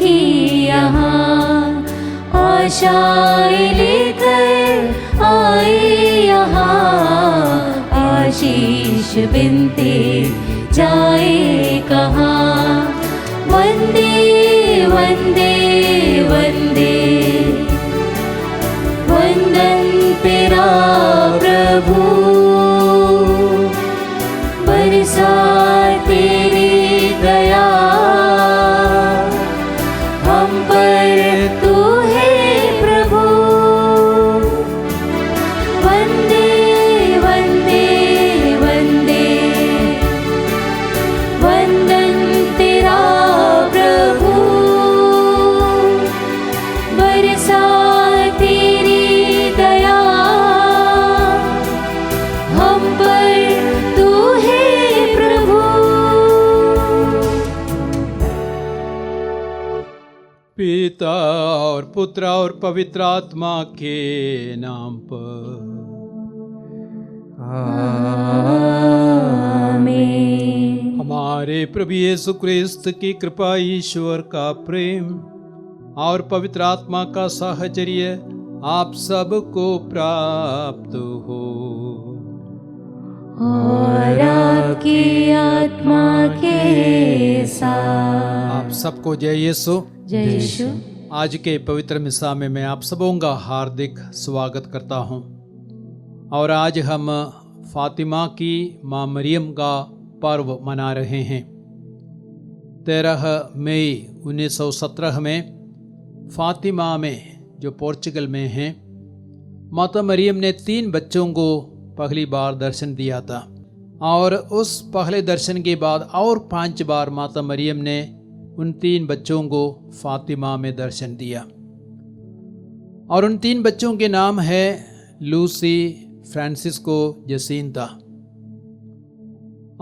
की यहाँ आशाएं लेकर आए यहाँ, आशीष बिनते जाए कहाँ। वंदे वंदे वंदे वंदन तेरा प्रभु, बरसा तेरी दया हम पर तू है प्रभु। वंदे वंदे वंदे वंदन तेरा प्रभु, बरसा तेरी दया हम पर तू है प्रभु। पिता और पुत्र और पवित्र आत्मा के नाम पर आमीन। हमारे प्रभु यीशु क्रिस्त की कृपा, ईश्वर का प्रेम और पवित्र आत्मा का साहचर्य आप सबको प्राप्त हो। और आपकी आत्मा के साथ। आप सबको जय यीशु। जय यीशु। आज के पवित्र मिसा में मैं आप सबों का हार्दिक स्वागत करता हूं। और आज हम फातिमा की माँ मरियम का पर्व मना रहे हैं। 13 मई 1917 में फातिमा में, जो पोर्चुगल में है, माता मरियम ने 3 बच्चों को पहली बार दर्शन दिया था। और उस पहले दर्शन के बाद और 5 बार माता मरियम ने उन 3 बच्चों को फातिमा में दर्शन दिया। और उन 3 बच्चों के नाम है लूसी, फ्रांसिस्को, जसिंता।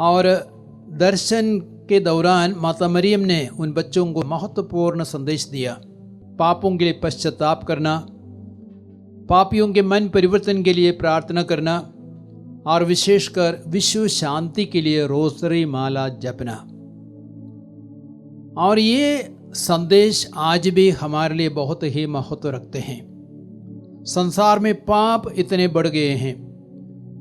और दर्शन के दौरान माता मरियम ने उन बच्चों को महत्वपूर्ण संदेश दिया। पापों के लिए पश्चाताप करना, पापियों के मन परिवर्तन के लिए प्रार्थना करना, और विशेषकर विश्व शांति के लिए रोसरी माला जपना। और ये संदेश आज भी हमारे लिए बहुत ही महत्व रखते हैं। संसार में पाप इतने बढ़ गए हैं,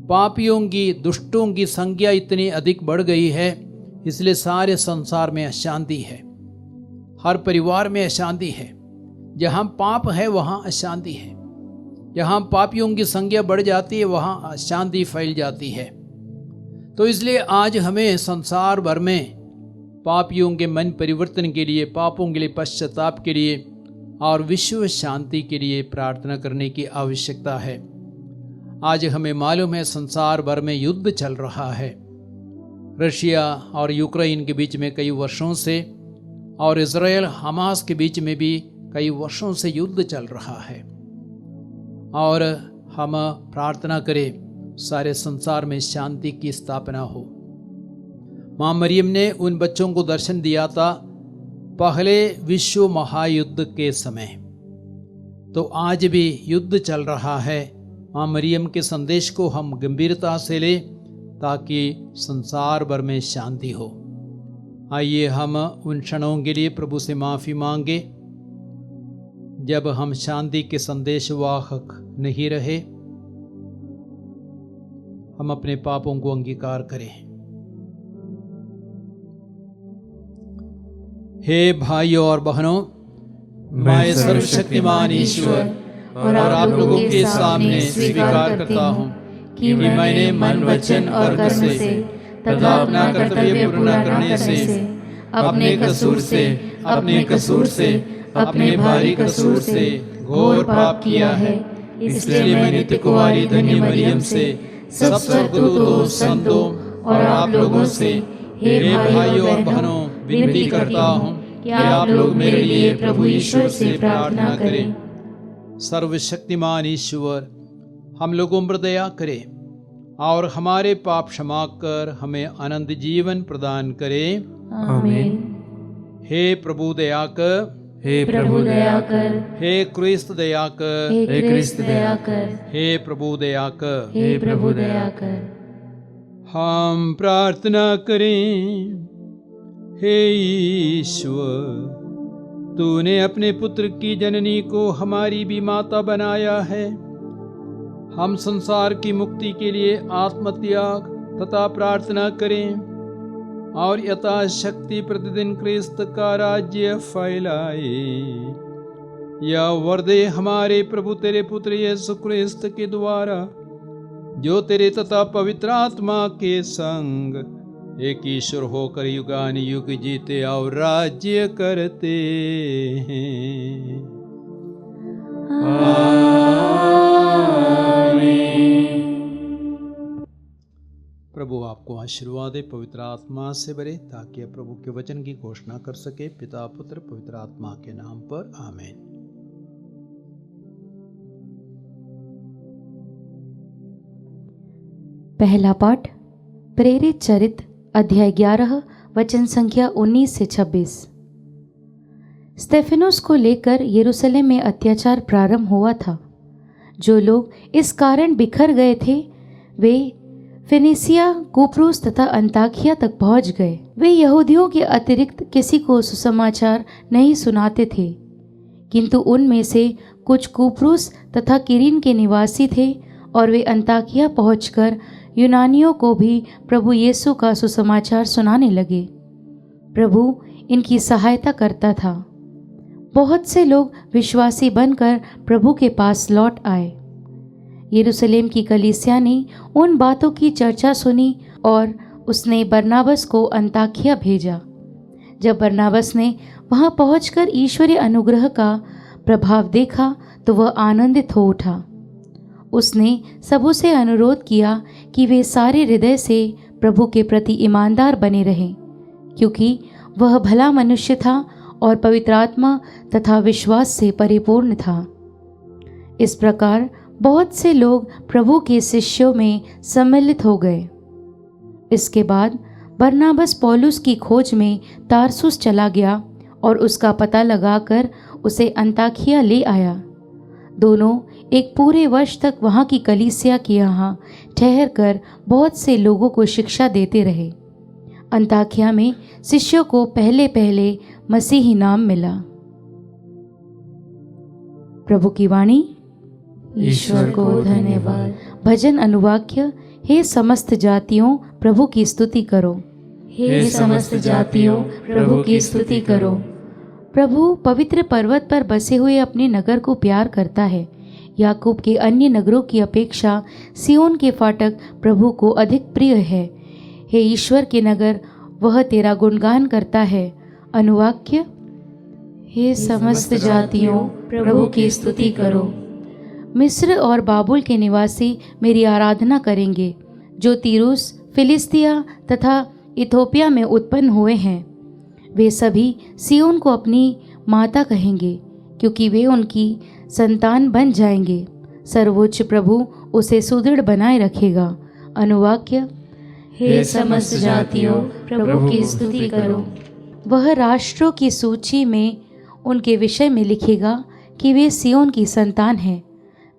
पापियों की, दुष्टों की संख्या इतनी अधिक बढ़ गई है, इसलिए सारे संसार में अशांति है, हर परिवार में अशांति है। जहाँ पाप है वहाँ अशांति है, जहाँ पापियों की संख्या बढ़ जाती है वहाँ अशांति फैल जाती है। तो इसलिए आज हमें संसार भर में पापियों के मन परिवर्तन के लिए, पापों के लिए पश्चाताप के लिए और विश्व शांति के लिए प्रार्थना करने की आवश्यकता है। आज हमें मालूम है संसार भर में युद्ध चल रहा है, रशिया और यूक्रेन के बीच में कई वर्षों से, और इजराइल हमास के बीच में भी कई वर्षों से युद्ध चल रहा है। और हम प्रार्थना करें सारे संसार में शांति की स्थापना हो। माँ मरियम ने उन बच्चों को दर्शन दिया था पहले विश्व महायुद्ध के समय। तो आज भी युद्ध चल रहा है। माँ मरियम के संदेश को हम गंभीरता से लें ताकि संसार भर में शांति हो। आइए हम उन क्षणों के लिए प्रभु से माफ़ी मांगे जब हम शांति के संदेशवाहक नहीं रहे। हम अपने पापों को अंगीकार करें। हे भाइयों और बहनों, मैं सर्वशक्तिमान ईश्वर और आप लोगों के सामने स्वीकार करता हूँ कि मैंने मन, वचन और कर्म से तथा अपना कर्तव्य पूर्ण करने से अपने कसूर से अपने भारी कसूर से घोर पाप किया है। इसलिए मैं नित्य कुंवारी धन्य मरियम से, सब स्वर्गदूतों, संतों और आप लोगों से, हे भाइयों और बहनों, विनती करता हूँ कि आप लोग मेरे लिए प्रभु ईश्वर से प्रार्थना करें। सर्वशक्तिमान ईश्वर हम लोगों पर दया करे और हमारे पाप क्षमा कर हमें अनंत जीवन प्रदान करे। आमीन। हे प्रभु दया कर, हे प्रभु दया कर, हे क्रिस्त दया कर, हे क्रिस्त दया कर, हे प्रभु दया कर, हे प्रभु दया कर। हम प्रार्थना करें। हे ईश्वर, तूने अपने पुत्र की जननी को हमारी भी माता बनाया है। हम संसार की मुक्ति के लिए आत्मत्याग तथा प्रार्थना करें और यथाशक्ति प्रतिदिन क्रिस्त का राज्य फैलाए। या वर दे हमारे प्रभु तेरे पुत्र यीशु क्रिस्त के द्वारा, जो तेरे तथा पवित्र आत्मा के संग एक ईश्वर होकर युगान युग जीते और राज्य करते हैं। प्रभु आपको आशीर्वाद दे, पवित्र आत्मा से भरे, ताकि आप प्रभु के वचन की घोषणा कर सके। पिता पुत्र पवित्र आत्मा के नाम पर आमीन। पहला पाठ प्रेरित चरित्र अध्याय 11 वचन संख्या 19 से 26। स्तेफनोस को लेकर यरूशलेम में अत्याचार प्रारंभ हुआ था। जो लोग इस कारण बिखर गए थे वे फिनिसिया, कुप्रोस तथा अंताकिया तक पहुंच गए। वे यहूदियों के अतिरिक्त किसी को सुसमाचार नहीं सुनाते थे, किंतु उनमें से कुछ कुप्रोस तथा किरीन के निवासी थे और वे अंताकिया पहुंचकर यूनानियों को भी प्रभु यीशु का सुसमाचार सुनाने लगे। प्रभु इनकी सहायता करता था। बहुत से लोग विश्वासी बनकर प्रभु के पास लौट आए। यरूशलेम की कलीसिया ने उन बातों की चर्चा सुनी और उसने बरनाबस को अंताकिया भेजा। जब बरनाबस ने वहां पहुंचकर ईश्वरीय अनुग्रह का प्रभाव देखा तो वह आनंदित हो उठा। उसने सबों से अनुरोध किया कि वे सारे हृदय से प्रभु के प्रति ईमानदार बने रहें, क्योंकि वह भला मनुष्य था और पवित्र आत्मा तथा विश्वास से परिपूर्ण था। इस प्रकार बहुत से लोग प्रभु के शिष्यों में सम्मिलित हो गए। इसके बाद बरनाबस पौलुस की खोज में तारसुस चला गया और उसका पता लगाकर उसे अंताकिया ले आया। दोनों एक पूरे वर्ष तक वहाँ की कलीसिया के यहाँ ठहर कर बहुत से लोगों को शिक्षा देते रहे। अंताकिया में शिष्यों को पहले पहले मसीही नाम मिला। प्रभु की वाणी। ईश्वर को धन्यवाद। भजन अनुवाक्य। हे समस्त जातियों प्रभु की स्तुति करो। हे समस्त जातियों प्रभु की स्तुति करो। प्रभु पवित्र पर्वत पर बसे हुए अपने नगर को प्यार करता है। याकूब के अन्य नगरों की अपेक्षा सियोन के फाटक प्रभु को अधिक प्रिय है। हे ईश्वर के नगर, वह तेरा गुणगान करता है। अनुवाक्य। हे समस्त जातियों प्रभु की स्तुति करो। मिस्र और बाबुल के निवासी मेरी आराधना करेंगे, जो तीरूस, फिलिस्तिया तथा इथोपिया में उत्पन्न हुए हैं। वे सभी सियोन को अपनी माता कहेंगे, क्योंकि वे उनकी संतान बन जाएंगे। सर्वोच्च प्रभु उसे सुदृढ़ बनाए रखेगा। अनुवाक्य। हे समस्त जातियों प्रभु की स्तुति करो। वह राष्ट्रों की सूची में उनके विषय में लिखेगा कि वे सियोन की संतान हैं।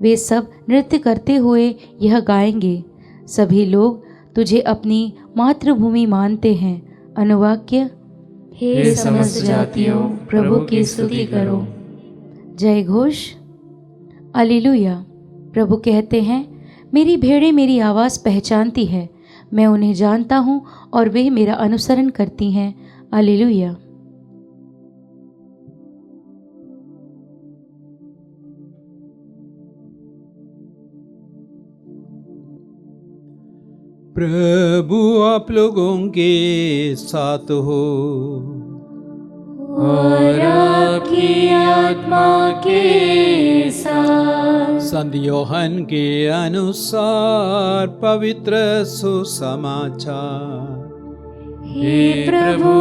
वे सब नृत्य करते हुए यह गाएंगे, सभी लोग तुझे अपनी मातृभूमि मानते हैं। अनुवाक्य। हे समस्त जातियों प्रभु की स्तुति करो। जय घोष। हालेलुया। प्रभु कहते हैं, मेरी भेड़ें मेरी आवाज़ पहचानती है, मैं उन्हें जानता हूँ और वे मेरा अनुसरण करती हैं। हालेलुया। प्रभु आप लोगों के साथ हो और आपकी आत्मा के साथ। संत योहन के अनुसार पवित्र सुसमाचार। हे प्रभु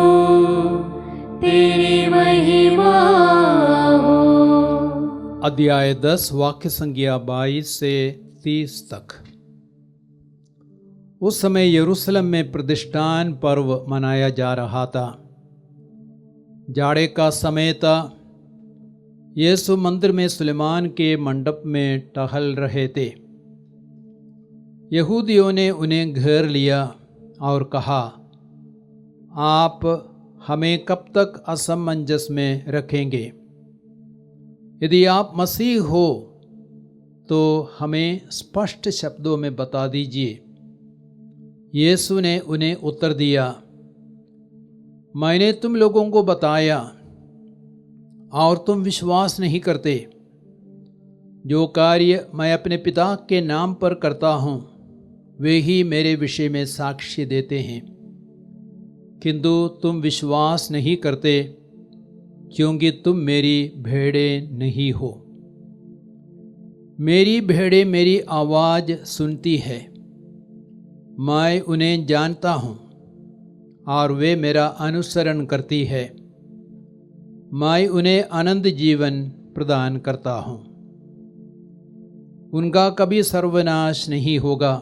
तेरी महिमा हो। अध्याय 10 वाक्य संख्या 22 से 30 तक। उस समय यरूशलेम में प्रतिष्ठान पर्व मनाया जा रहा था। जाड़े का समय था। यीशु मंदिर में सुलेमान के मंडप में टहल रहे थे। यहूदियों ने उन्हें घेर लिया और कहा, आप हमें कब तक असमंजस में रखेंगे? यदि आप मसीह हो तो हमें स्पष्ट शब्दों में बता दीजिए। यीशु ने उन्हें उत्तर दिया, मैंने तुम लोगों को बताया और तुम विश्वास नहीं करते। जो कार्य मैं अपने पिता के नाम पर करता हूँ वे ही मेरे विषय में साक्ष्य देते हैं, किंतु तुम विश्वास नहीं करते क्योंकि तुम मेरी भेड़ें नहीं हो। मेरी भेड़ें मेरी आवाज़ सुनती है, मैं उन्हें जानता हूँ और वे मेरा अनुसरण करती है। मैं उन्हें अनंत जीवन प्रदान करता हूँ। उनका कभी सर्वनाश नहीं होगा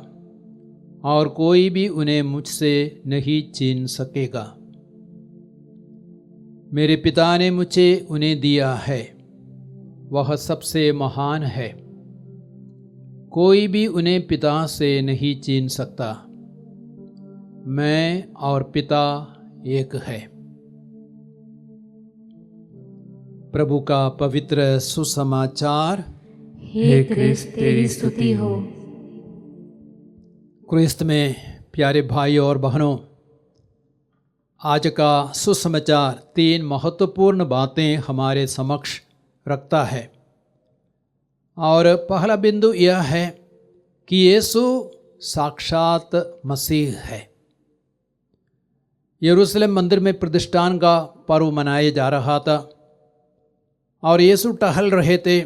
और कोई भी उन्हें मुझसे नहीं छीन सकेगा। मेरे पिता ने मुझे उन्हें दिया है, वह सबसे महान है। कोई भी उन्हें पिता से नहीं छीन सकता। मैं और पिता एक है। प्रभु का पवित्र सुसमाचार। हे क्रिस्त तेरी स्तुति हो। क्रिस्त में प्यारे भाई और बहनों, आज का सुसमाचार 3 महत्वपूर्ण बातें हमारे समक्ष रखता है। और पहला बिंदु यह है कि यीशु साक्षात मसीह है। यरूशलेम मंदिर में प्रतिष्ठान का पर्व मनाया जा रहा था और यीशु टहल रहे थे।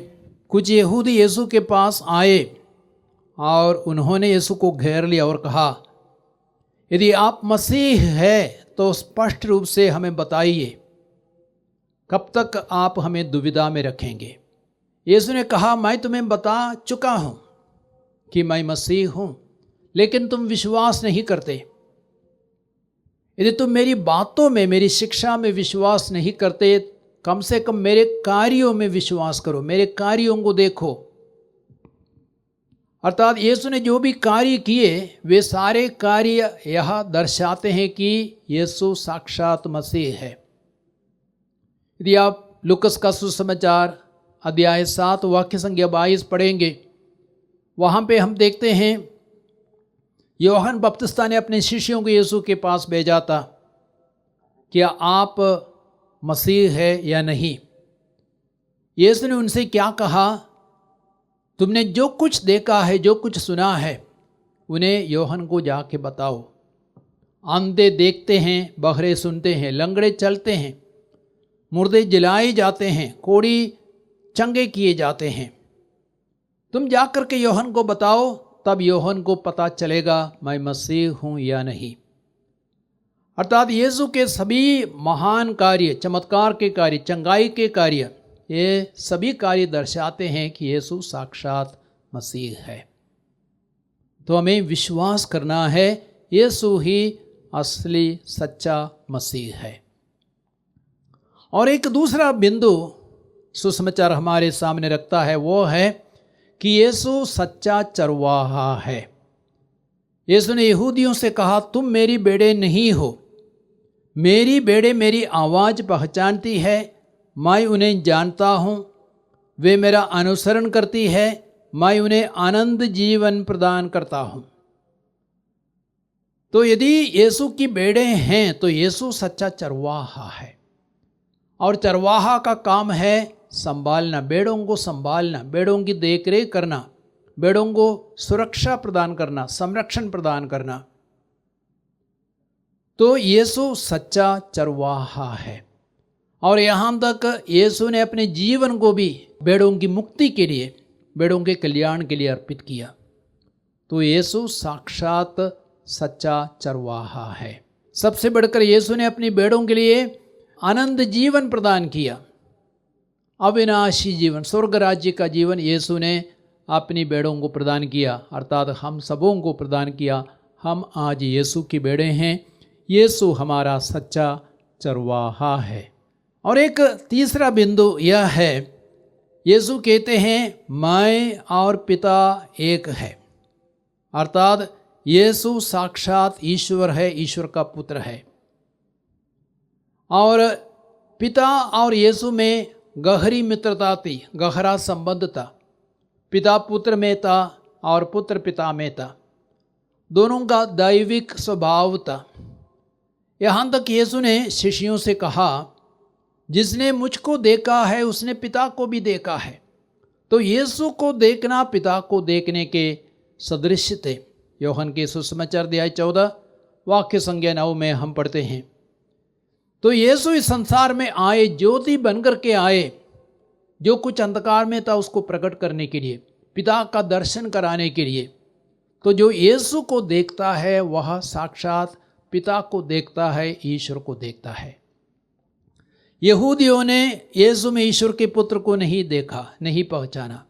कुछ यहूदी यीशु के पास आए और उन्होंने यीशु को घेर लिया और कहा, यदि आप मसीह हैं तो स्पष्ट रूप से हमें बताइए, कब तक आप हमें दुविधा में रखेंगे? यीशु ने कहा, मैं तुम्हें बता चुका हूं कि मैं मसीह हूं, लेकिन तुम विश्वास नहीं करते। यदि तुम मेरी बातों में, मेरी शिक्षा में विश्वास नहीं करते, कम से कम मेरे कार्यों में विश्वास करो, मेरे कार्यों को देखो। अर्थात यीशु ने जो भी कार्य किए वे सारे कार्य यह दर्शाते हैं कि यीशु साक्षात मसीह है। यदि आप लूकस का सुसमाचार अध्याय 7 वाक्य संख्या 22 पढ़ेंगे, वहाँ पे हम देखते हैं यूहन्ना बपतिस्ता ने अपने शिष्यों को यीशु के पास भेजा था, क्या आप मसीह है या नहीं। यीशु ने उनसे क्या कहा, तुमने जो कुछ देखा है, जो कुछ सुना है, उन्हें यूहन्ना को जाके बताओ। अंधे देखते हैं, बहरे सुनते हैं, लंगड़े चलते हैं, मुर्दे जलाए जाते हैं, कोढ़ी चंगे किए जाते हैं। तुम जाकर के यूहन्ना को बताओ, तब यूहन्ना को पता चलेगा मैं मसीह हूँ या नहीं। अर्थात यीशु के सभी महान कार्य, चमत्कार के कार्य, चंगाई के कार्य, ये सभी कार्य दर्शाते हैं कि यीशु साक्षात मसीह है। तो हमें विश्वास करना है यीशु ही असली सच्चा मसीह है। और एक दूसरा बिंदु सुसमाचार हमारे सामने रखता है, वो है कि यीशु सच्चा चरवाहा है। यीशु ने यहूदियों से कहा, तुम मेरी भेड़ें नहीं हो, मेरी भेड़ें मेरी आवाज़ पहचानती है, मैं उन्हें जानता हूँ, वे मेरा अनुसरण करती है, मैं उन्हें आनंद जीवन प्रदान करता हूँ। तो यदि यीशु की भेड़ें हैं तो यीशु सच्चा चरवाहा है। और चरवाहा का काम है संभालना, भेड़ों को संभालना, भेड़ों की देखरेख करना, भेड़ों को सुरक्षा प्रदान करना, संरक्षण प्रदान करना। तो यीशु सच्चा चरवाहा है। और यहाँ तक यीशु ने अपने जीवन को भी भेड़ों की मुक्ति के लिए, भेड़ों के कल्याण के लिए अर्पित किया। तो यीशु साक्षात सच्चा चरवाहा है। सबसे बढ़कर यीशु ने अपनी भेड़ों के लिए आनंद जीवन प्रदान किया, अविनाशी जीवन, स्वर्ग राज्य का जीवन यीशु ने अपनी भेड़ों को प्रदान किया, अर्थात हम सबों को प्रदान किया। हम आज यीशु की भेड़ें हैं, यीशु हमारा सच्चा चरवाहा है। और एक तीसरा बिंदु यह है, यीशु कहते हैं मैं और पिता एक है, अर्थात यीशु साक्षात ईश्वर है, ईश्वर का पुत्र है। और पिता और यीशु में गहरी मित्रता थी, गहरा संबंध था। पिता पुत्र में था और पुत्र पिता में था। दोनों का दैविक स्वभाव था। यहाँ तक यीशु ने शिष्यों से कहा, जिसने मुझको देखा है उसने पिता को भी देखा है। तो यीशु को देखना पिता को देखने के सदृश थे। यूहन्ना के सुसमाचार अध्याय 14 वाक्य संज्ञा 9 में हम पढ़ते हैं। तो यीशु इस संसार में आए, ज्योति बनकर के आए, जो कुछ अंधकार में था उसको प्रकट करने के लिए, पिता का दर्शन कराने के लिए। तो जो यीशु को देखता है वह साक्षात पिता को देखता है, ईश्वर को देखता है। यहूदियों ने यीशु में ईश्वर के पुत्र को नहीं देखा, नहीं पहचाना,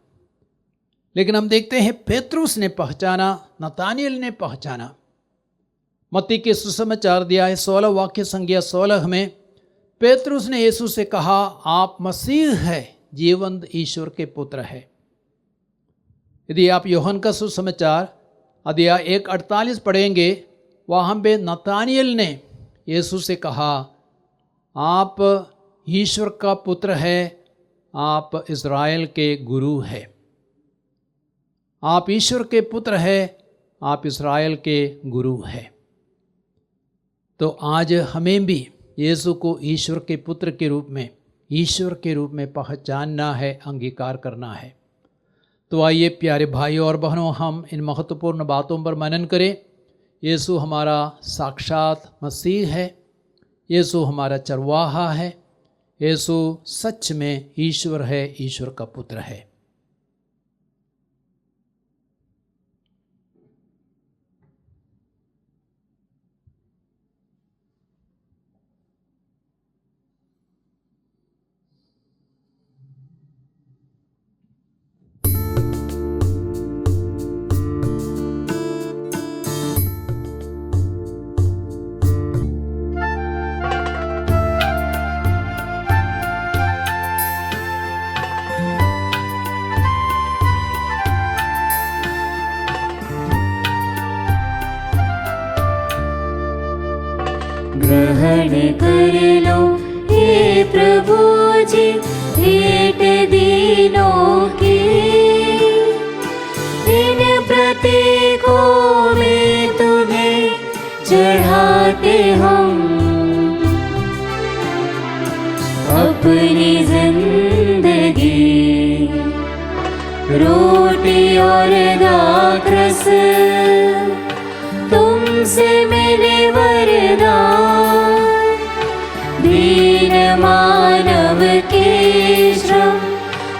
लेकिन हम देखते हैं पेत्रुस ने पहचाना, नतानिएल ने पहचाना। मत्ती के सुसमाचार अध्याय 16 वाक्य संज्ञा 16 में पेत्रुस ने यीशु से कहा, आप मसीह है, जीवंत ईश्वर के पुत्र है। यदि आप यूहन्ना का सुसमाचार अध्याय 1:48 पढ़ेंगे, वहाँ पे नतानिएल ने यीशु से कहा, आप ईश्वर का पुत्र है, आप इज़राइल के गुरु है। आप ईश्वर के पुत्र है, आप इज़राइल के गुरु है। तो आज हमें भी यीशु को ईश्वर के पुत्र के रूप में, ईश्वर के रूप में पहचानना है, अंगीकार करना है। तो आइए प्यारे भाइयों और बहनों, हम इन महत्वपूर्ण बातों पर मनन करें। यीशु हमारा साक्षात मसीह है, यीशु हमारा चरवाहा है, यीशु सच में ईश्वर है, ईश्वर का पुत्र है। ग्रहण कर लो हे प्रभु जी भेंट दीनों की, इन प्रतीकों में तुम्हें चढ़ाते हम अपनी जिंदगी। रोटी और दाखरस तुमसे मिले वरदान, दीन मानव के श्रम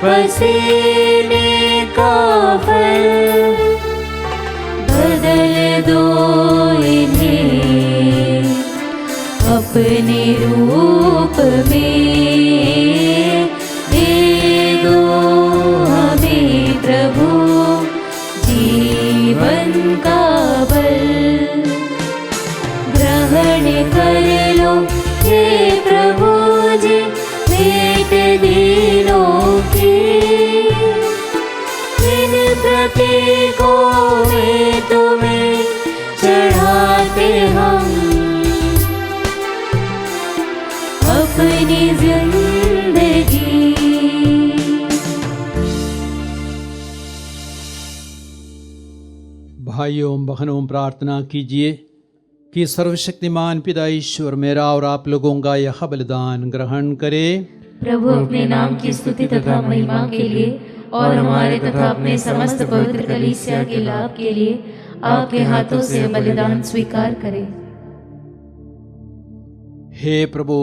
पसीने का फल, बदल दो इन्हें अपने रूप में, दे दो हमें प्रभु जीवन का बल। ग्रहण कर लो हे प्रभु जी भेंट दीनों की, इन प्रतीकों में तुम्हें चढ़ाते हम अपनी जिंदगी। भाइयों बहनों, प्रार्थना कीजिए कि सर्वशक्तिमान पिता ईश्वर मेरा और आप लोगों का यह बलिदान ग्रहण करे। प्रभु अपने नाम की स्तुति तथा महिमा के लिए और हमारे तथा अपने समस्त पवित्र कलीसिया के लाभ के लिए आपके हाथों से बलिदान स्वीकार करें। हे प्रभु,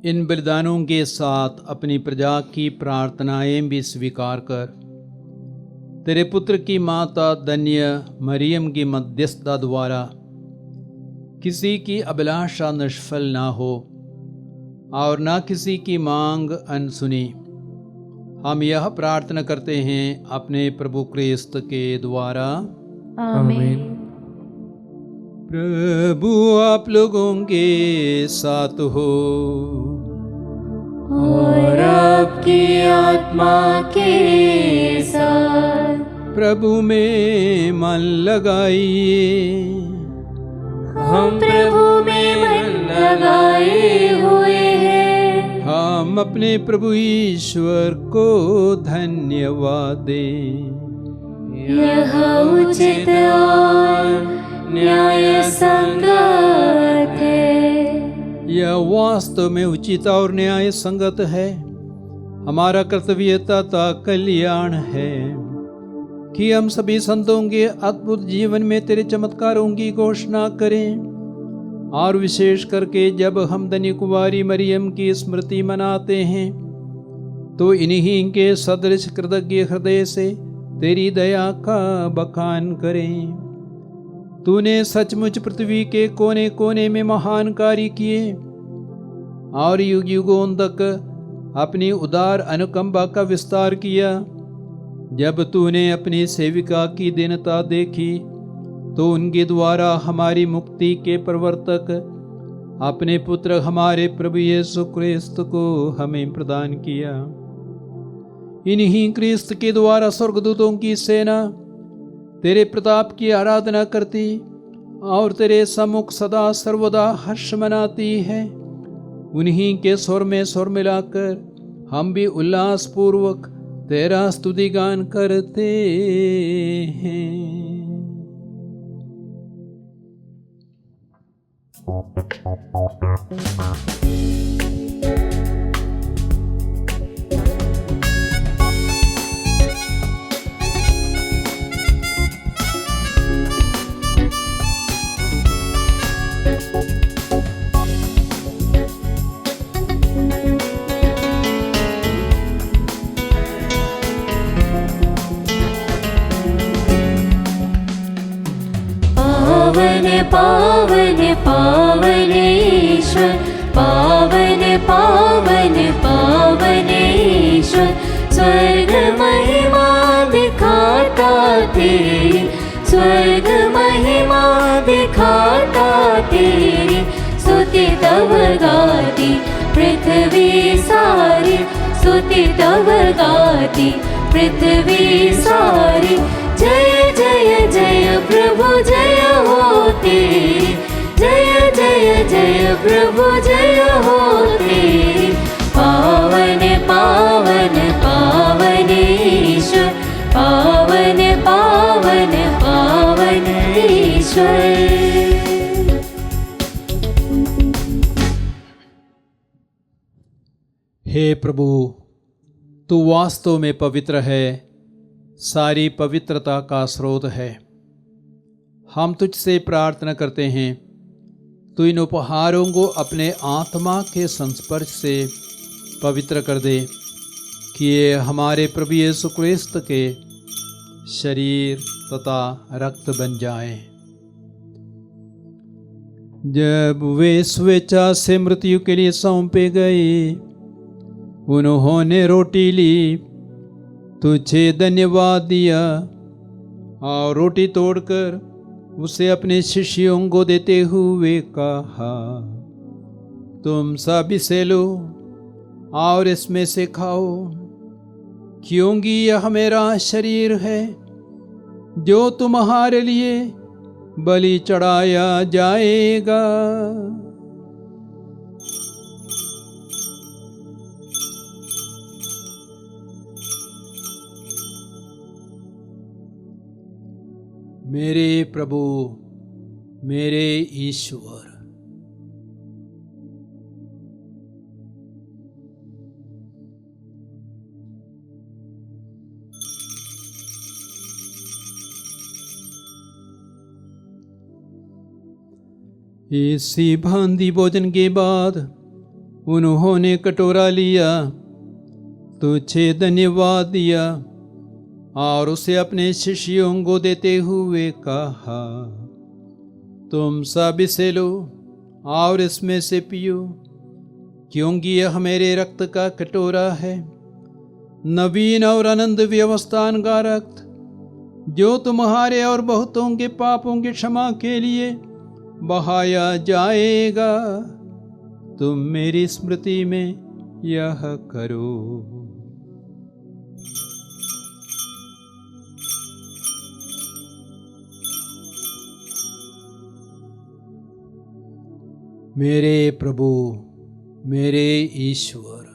इन बलिदानों के साथ अपनी प्रजा की प्रार्थनाएं भी स्वीकार कर तेरे पुत्र की माता धन्य मरियम की मध्यस्थता द्वारा किसी की अभिलाषा निष्फल ना हो और ना किसी की मांग अनसुनी। हम यह प्रार्थना करते हैं अपने प्रभु क्रिस्त के द्वारा, आमीन। प्रभु आप लोगों के साथ हो और आपकी आत्मा के साथ। प्रभु में मन लगाइए, हम प्रभु में मन लगाए हुए हैं। हम अपने प्रभु ईश्वर को धन्यवाद दें। यह उचित और न्याय संगत है। यह वास्तव में उचित और न्याय संगत है, हमारा कर्तव्य तथा कल्याण है कि हम सभी संतों के अद्भुत जीवन में तेरे चमत्कारों की घोषणा करें। और विशेष करके जब हम धन्य कुंवारी मरियम की स्मृति मनाते हैं तो इन्हीं के सदृश कृतज्ञ हृदय से तेरी दया का बखान करें। तूने सचमुच पृथ्वी के कोने कोने में महान कार्य किए और युग युगों तक अपनी उदार अनुकंपा का विस्तार किया। जब तूने अपनी सेविका की दीनता देखी तो उनके द्वारा हमारी मुक्ति के प्रवर्तक अपने पुत्र हमारे प्रभु यीशु क्रिस्त को हमें प्रदान किया। इन्हीं क्रिस्त के द्वारा स्वर्गदूतों की सेना तेरे प्रताप की आराधना करती और तेरे सम्मुख सदा सर्वदा हर्ष मनाती है। उन्हीं के स्वर में स्वर मिलाकर हम भी उल्लास पूर्वक तेरा स्तुति गान करते हैं। पावन पावन पावन ईश्वर, पावन पावन पावन ईश्वर, स्वर्ग महिमा दिखाता तेरी, स्वर्ग महिमा दिखाता तेरी, स्तुति तब गाती पृथ्वी सारी, स्तुति तब गाती पृथ्वी सारी। जय जय जय प्रभु जय हो तेरी, जय जय जय प्रभु जय हो तेरी। पावन पावन पावन ईश्वर, पावन पावन पावन ईश्वर। हे प्रभु, तू वास्तव में पवित्र है, सारी पवित्रता का स्रोत है। हम तुझसे प्रार्थना करते हैं, तू इन उपहारों को अपने आत्मा के संस्पर्श से पवित्र कर दे कि ये हमारे प्रभु यीशु क्रिस्त के शरीर तथा रक्त बन जाएं। जब वे स्वेच्छा से मृत्यु के लिए सौंपे गए, उन्होंने रोटी ली, तुझे धन्यवाद दिया और रोटी तोड़कर उसे अपने शिष्यों को देते हुए कहा, तुम सब इसे लो और इसमें से खाओ, क्योंकि यह मेरा शरीर है जो तुम्हारे लिए बलि चढ़ाया जाएगा। मेरे प्रभु, मेरे ईश्वर, इसी भांति भोजन के बाद उन्होंने कटोरा लिया, तुझे धन्यवाद दिया और उसे अपने शिष्यों को देते हुए कहा, तुम सब इसे लो और इसमें से पियो, क्योंकि यह मेरे रक्त का कटोरा है, नवीन और अनंत व्यवस्थान का रक्त, जो तुम्हारे और बहुतों के पापों की क्षमा के लिए बहाया जाएगा। तुम मेरी स्मृति में यह करो। मेरे प्रभु, मेरे ईश्वर।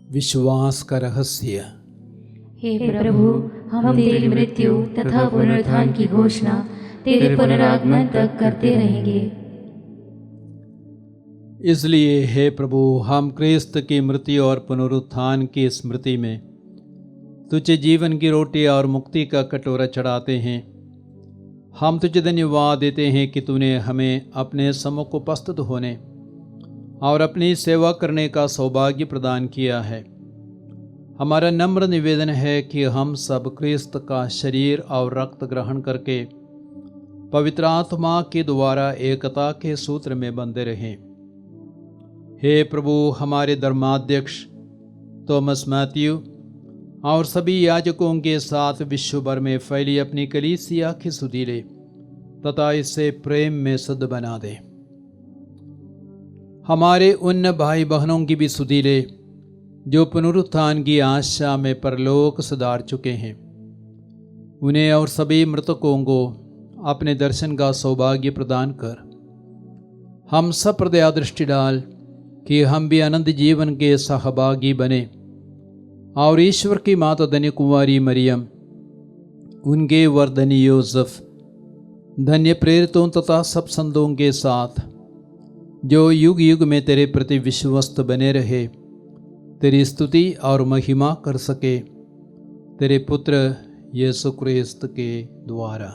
विश्वास का रहस्य। हे प्रभु, हम तेरी मृत्यु तथा पुनरुत्थान की घोषणा तेरे पुनरागमन तक करते रहेंगे। इसलिए हे प्रभु, हम क्रिस्त की मृत्यु और पुनरुत्थान की स्मृति में तुझे जीवन की रोटी और मुक्ति का कटोरा चढ़ाते हैं। हम तुझे धन्यवाद देते हैं कि तूने हमें अपने सम्मुख उपस्थित होने और अपनी सेवा करने का सौभाग्य प्रदान किया है। हमारा नम्र निवेदन है कि हम सब क्रिस्त का शरीर और रक्त ग्रहण करके पवित्र आत्मा के द्वारा एकता के सूत्र में बंधे रहें। हे प्रभु, हमारे धर्माध्यक्ष थॉमस मैथ्यू और सभी याजकों के साथ विश्व भर में फैली अपनी कलीसिया की सुधि ले तथा इसे प्रेम में शुद्ध बना दे। हमारे उन भाई बहनों की भी सुधि ले जो पुनरुत्थान की आशा में परलोक सुधार चुके हैं। उन्हें और सभी मृतकों को अपने दर्शन का सौभाग्य प्रदान कर हम सब पर दया दृष्टि डाल कि हम भी अनंत जीवन के सहभागी बने और ईश्वर की माता धन्य कुमारी मरियम, उनके वर धन्य योसेफ, धन्य प्रेरितों तथा सब संतों के साथ जो युग युग में तेरे प्रति विश्वस्त बने रहे, तेरी स्तुति और महिमा कर सके, तेरे पुत्र यीशु क्रिस्त के द्वारा।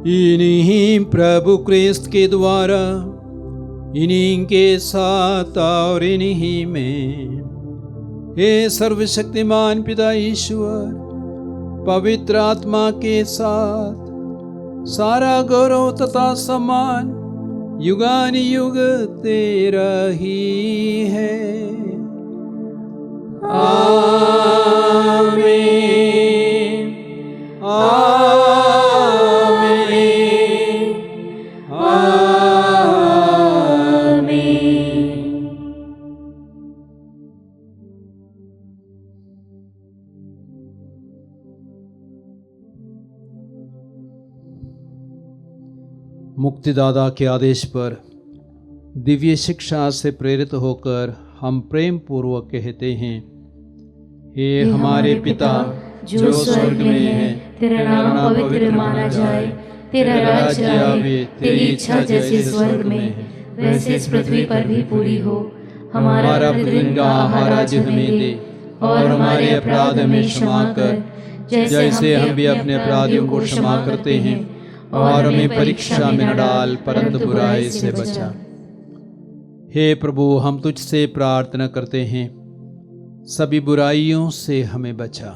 इन्हीं प्रभु क्रिस्त के द्वारा, इन्हीं के साथ और इन्हीं में, हे सर्वशक्तिमान पिता ईश्वर, पवित्र आत्मा के साथ सारा गौरव तथा सम्मान युगान युग तेरा ही है। आमीन। मुक्तिदाता के आदेश पर दिव्य शिक्षा से प्रेरित होकर हम प्रेम पूर्वक कहते हैं, हे हमारे पिता जो स्वर्ग में है, तेरा नाम पवित्र माना जाए, तेरा राज्य आवे, तेरी इच्छा जैसे स्वर्ग में वैसे इस पृथ्वी पर भी पूरी हो। हमारा प्रतिदिन का आहार आज हमें दे और हमारे अपराध हमें क्षमा कर, जैसे हम भी अपने अपराधियों को क्षमा करते हैं, और हमें परीक्षा में न डाल परंतु बुराई से बचा। हे प्रभु, हम तुझसे प्रार्थना करते हैं, सभी बुराइयों से हमें बचा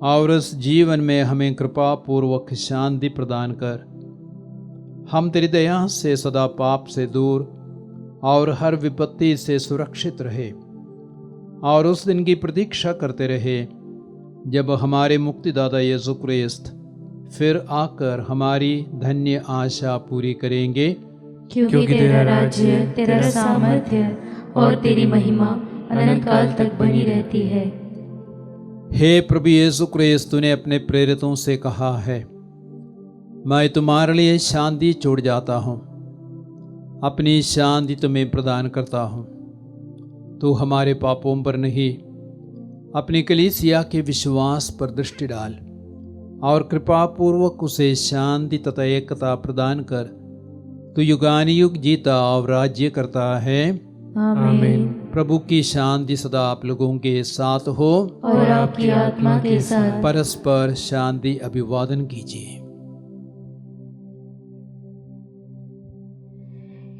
और इस जीवन में हमें कृपा पूर्वक शांति प्रदान कर। हम तेरी दया से सदा पाप से दूर और हर विपत्ति से सुरक्षित रहे और उस दिन की प्रतीक्षा करते रहे जब हमारे मुक्तिदाता यीशु क्रिस्त फिर आकर हमारी धन्य आशा पूरी करेंगे, क्योंकि तेरा राज्य, तेरा सामर्थ्य और तेरी महिमा अनंत काल तक बनी रहती है। हे प्रभु यीशु क्रिस्त, तूने अपने प्रेरितों से कहा है, मैं तुम्हारे लिए शांति छोड़ जाता हूँ, अपनी शांति तुम्हें प्रदान करता हूँ। तू हमारे पापों पर नहीं, अपनी कलीसिया के विश्वास पर दृष्टि डाल और कृपा पूर्वक उसे शांति तथा एकता प्रदान कर। तू युगानुयुग जीता और राज्य करता है। आमीन। प्रभु की शांति सदा आप लोगों के साथ हो और आपकी आत्मा के साथ। परस्पर शांति अभिवादन कीजिए।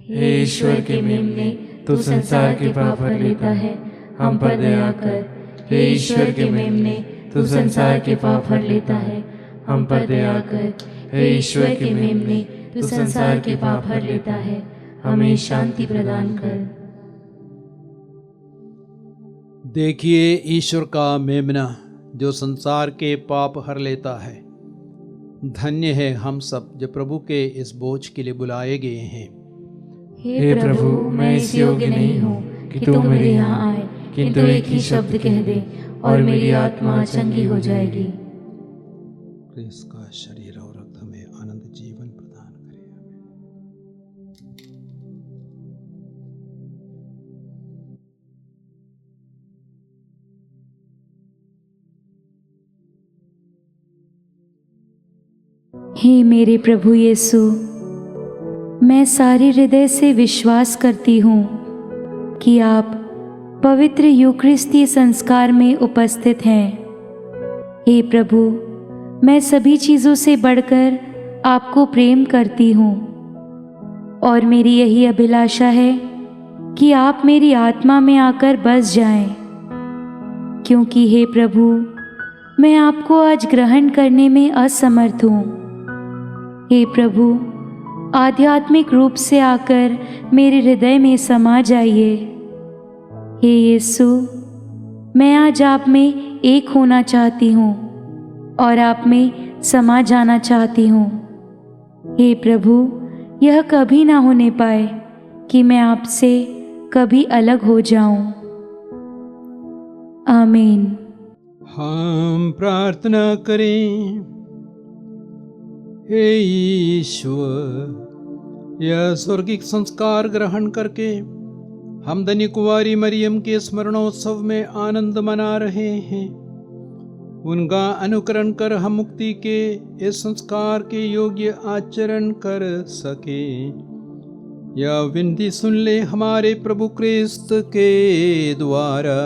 हे ईश्वर के मेमने, तू संसार के पाप हर लेता है, हम पर दया कर। हे ईश्वर के मेमने, तू संसार के पाप हर लेता है, हम पर दया कर। हे ईश्वर के मेमने, तू संसार के पाप हर लेता है, हमें शांति प्रदान कर। देखिए ईश्वर का मेमना जो संसार के पाप हर लेता है। धन्य है हम सब जो प्रभु के इस बोझ के लिए बुलाए गए हैं। हे प्रभु, मैं इस योग्य नहीं हूँ कि तू मेरे यहाँ आए, किंतु एक ही शब्द कह दे और मेरी आत्मा चंगी हो जाएगी। इसका शरीर और रक्त हमें आनंद जीवन प्रदान करे। हे मेरे प्रभु यीशु, मैं सारे हृदय से विश्वास करती हूँ कि आप पवित्र यूकरिस्ती संस्कार में उपस्थित हैं। हे प्रभु, मैं सभी चीज़ों से बढ़कर आपको प्रेम करती हूँ और मेरी यही अभिलाषा है कि आप मेरी आत्मा में आकर बस जाएं, क्योंकि हे प्रभु, मैं आपको आज ग्रहण करने में असमर्थ हूँ। हे प्रभु, आध्यात्मिक रूप से आकर मेरे हृदय में समा जाइए। हे यीशु, मैं आज आप में एक होना चाहती हूँ और आप में समा जाना चाहती हूँ। हे प्रभु, यह कभी ना होने पाए कि मैं आपसे कभी अलग हो जाऊं। आमीन। हम प्रार्थना करें। हे ईश्वर, यह स्वर्गिक संस्कार ग्रहण करके हम धन्य कुंवारी मरियम के स्मरणोत्सव में आनंद मना रहे हैं। उनका अनुकरण कर हम मुक्ति के इस संस्कार के योग्य आचरण कर सके। यह विनती सुन ले हमारे प्रभु क्रिस्त के द्वारा।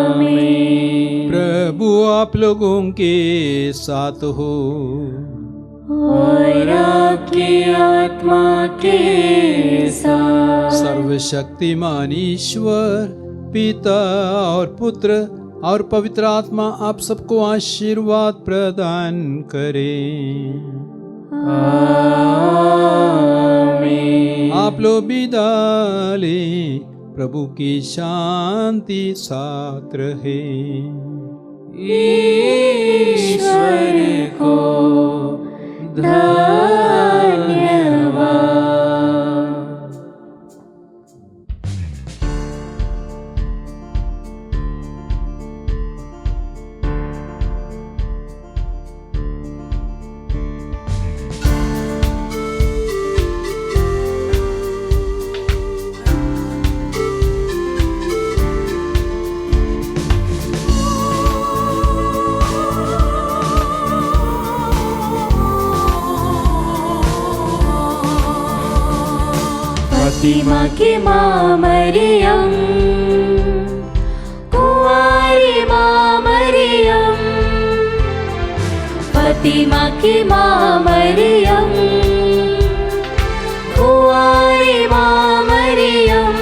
आमीन। प्रभु आप लोगों के साथ हो और आपकी आत्मा के साथ। सर्वशक्तिमान ईश्वर पिता और पुत्र और पवित्र आत्मा आप सबको आशीर्वाद प्रदान करे। आमीन। आप लोग विदा लें। प्रभु की शांति साथ रहे। ईश्वर को धन्यवाद। फातिमा की माँ मरियम, कुंवारी माँ मरियम। फातिमा की माँ मरियम, कुंवारी माँ मरियम।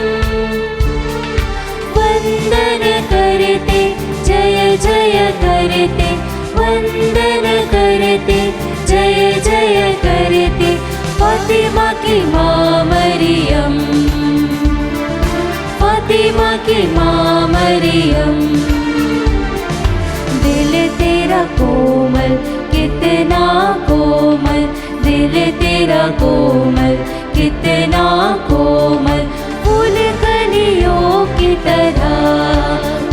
वंदन करते जय जय करते, वंदन करते जय जय करते। फातिमा की माँ मरियम, फातिमा की माँ मरियम। दिल तेरा कोमल कितना कोमल, दिल तेरा कोमल कितना कोमल। फूल कलियों की तरह,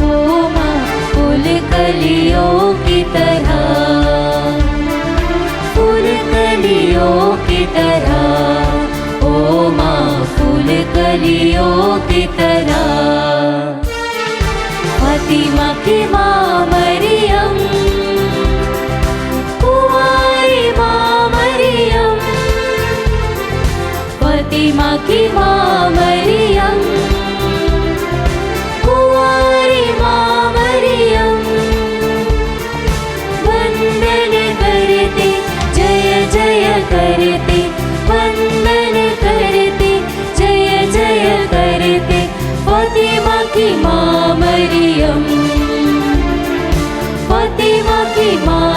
ओ माँ फूल कलियों की तरह, फूल कलियों की तरह, ओ माँ फूल कलियों की तरह। फातिमा की माँ मरियम, कुंवारी माँ मरियम। फातिमा की माँ मरियम, कुंवारी माँ मरियम। वंदन करते जय जय करते, वंदन करते जय जय करते। फातिमा की माँ मरियम, फातिमा की माँ